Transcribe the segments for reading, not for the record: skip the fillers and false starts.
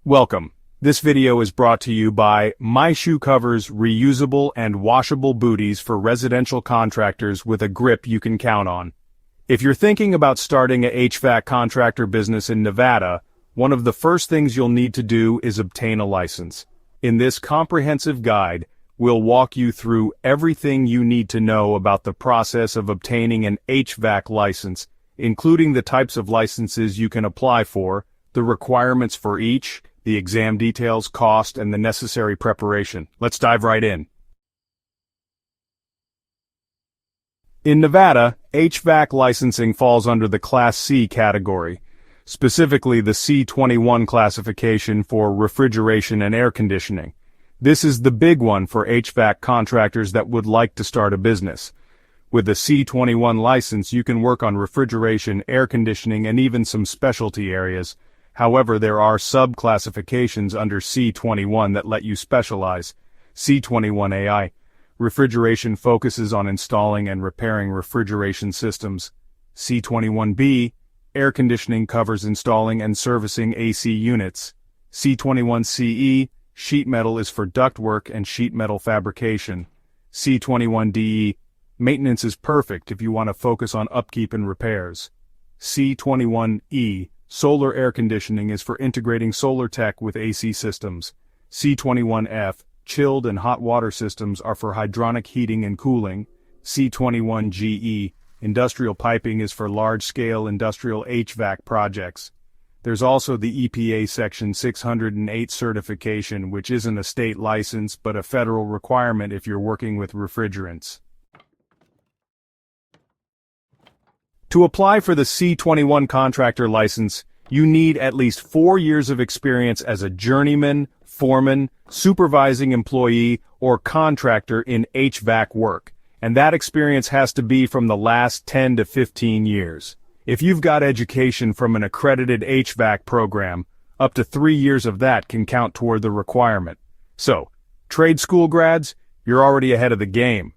Welcome. This video is brought to you by MyShoeCovers reusable and washable booties for residential contractors with a grip you can count on. If you're thinking about starting a HVAC contractor business in Nevada, one of the first things you'll need to do is obtain a license. In this comprehensive guide, we'll walk you through everything you need to know about the process of obtaining an HVAC license, including the types of licenses you can apply for, the requirements for each, the exam details, cost, and the necessary preparation. Let's dive right in. In Nevada, HVAC licensing falls under the Class C category, specifically the C21 classification for refrigeration and air conditioning. This is the big one for HVAC contractors that would like to start a business. With a C21 license, you can work on refrigeration, air conditioning, and even some specialty areas. However, there are sub-classifications under C21 that let you specialize. C21AI. Refrigeration focuses on installing and repairing refrigeration systems. C21B. Air conditioning covers installing and servicing AC units. C21CE. Sheet metal is for ductwork and sheet metal fabrication. C21DE. Maintenance is perfect if you want to focus on upkeep and repairs. C21E. Solar air conditioning is for integrating solar tech with AC systems. C21F, chilled and hot water systems are for hydronic heating and cooling. C21GE, industrial piping is for large-scale industrial HVAC projects. There's also the EPA Section 608 certification, which isn't a state license but a federal requirement if you're working with refrigerants. To apply for the C21 contractor license, you need at least 4 years of experience as a journeyman, foreman, supervising employee, or contractor in HVAC work, and that experience has to be from the last 10 to 15 years. If you've got education from an accredited HVAC program, up to 3 years of that can count toward the requirement. So, trade school grads, you're already ahead of the game.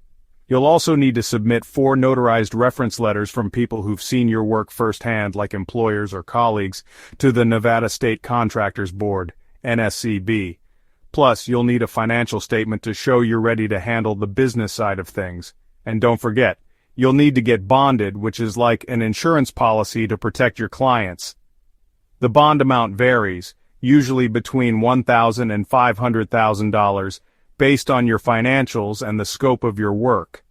You'll also need to submit 4 notarized reference letters from people who've seen your work firsthand, like employers or colleagues, to the Nevada State Contractors Board, NSCB. Plus, you'll need a financial statement to show you're ready to handle the business side of things. And don't forget, you'll need to get bonded, which is like an insurance policy to protect your clients. The bond amount varies, usually between $1,000 and $500,000, based on your financials and the scope of your work.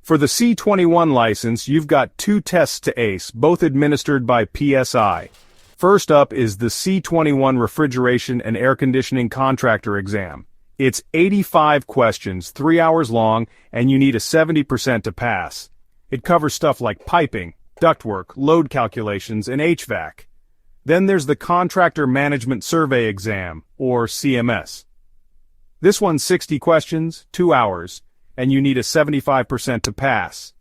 For the C21 license, you've got 2 tests to ace, both administered by PSI. First up is the C21 Refrigeration and Air Conditioning Contractor exam. It's 85 questions, 3 hours long, and you need a 70% to pass. It covers stuff like piping, ductwork, load calculations, and HVAC. Then there's the Contractor Management Survey Exam, or CMS. This one's 60 questions, 2 hours, and you need a 75% to pass.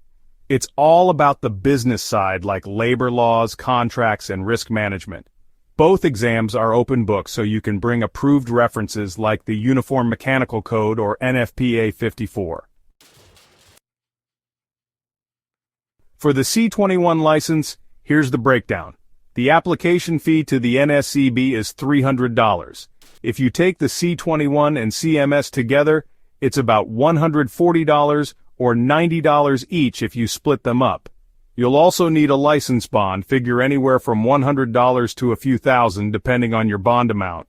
It's all about the business side, like labor laws, contracts, and risk management. Both exams are open book, so you can bring approved references like the Uniform Mechanical Code or NFPA 54. For the C21 license, here's the breakdown. The application fee to the NSCB is $300. If you take the C21 and CMS together, it's about $140 or $90 each if you split them up. You'll also need a license bond, figure anywhere from $100 to a few thousand depending on your bond amount.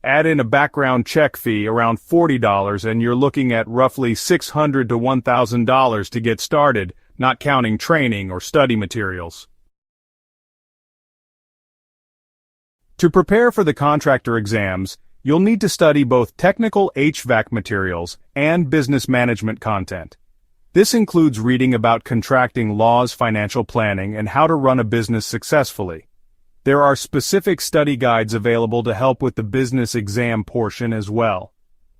Add in a background check fee around $40 and you're looking at roughly $600 to $1,000 to get started, not counting training or study materials. To prepare for the contractor exams, you'll need to study both technical HVAC materials and business management content. This includes reading about contracting laws, financial planning, and how to run a business successfully. There are specific study guides available to help with the business exam portion as well.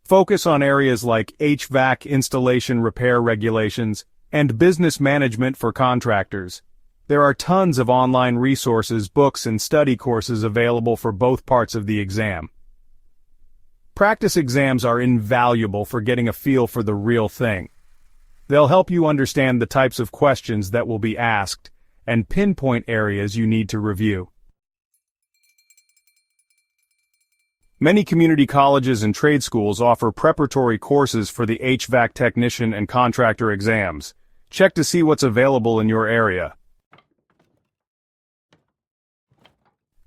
Focus on areas like HVAC installation repair regulations and business management for contractors. There are tons of online resources, books, and study courses available for both parts of the exam. Practice exams are invaluable for getting a feel for the real thing. They'll help you understand the types of questions that will be asked and pinpoint areas you need to review. Many community colleges and trade schools offer preparatory courses for the HVAC technician and contractor exams. Check to see what's available in your area.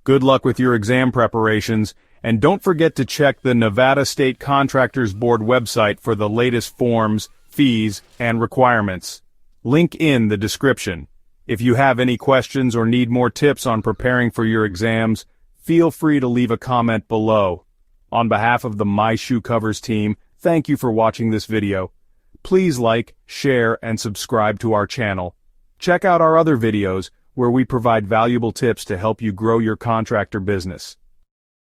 Good luck with your exam preparations, and don't forget to check the Nevada State Contractors Board website for the latest forms, fees, and requirements. Link in the description. If you have any questions or need more tips on preparing for your exams, feel free to leave a comment below. On behalf of the MyShoeCovers team, thank you for watching this video. Please like, share, and subscribe to our channel. Check out our other videos, where we provide valuable tips to help you grow your contractor business.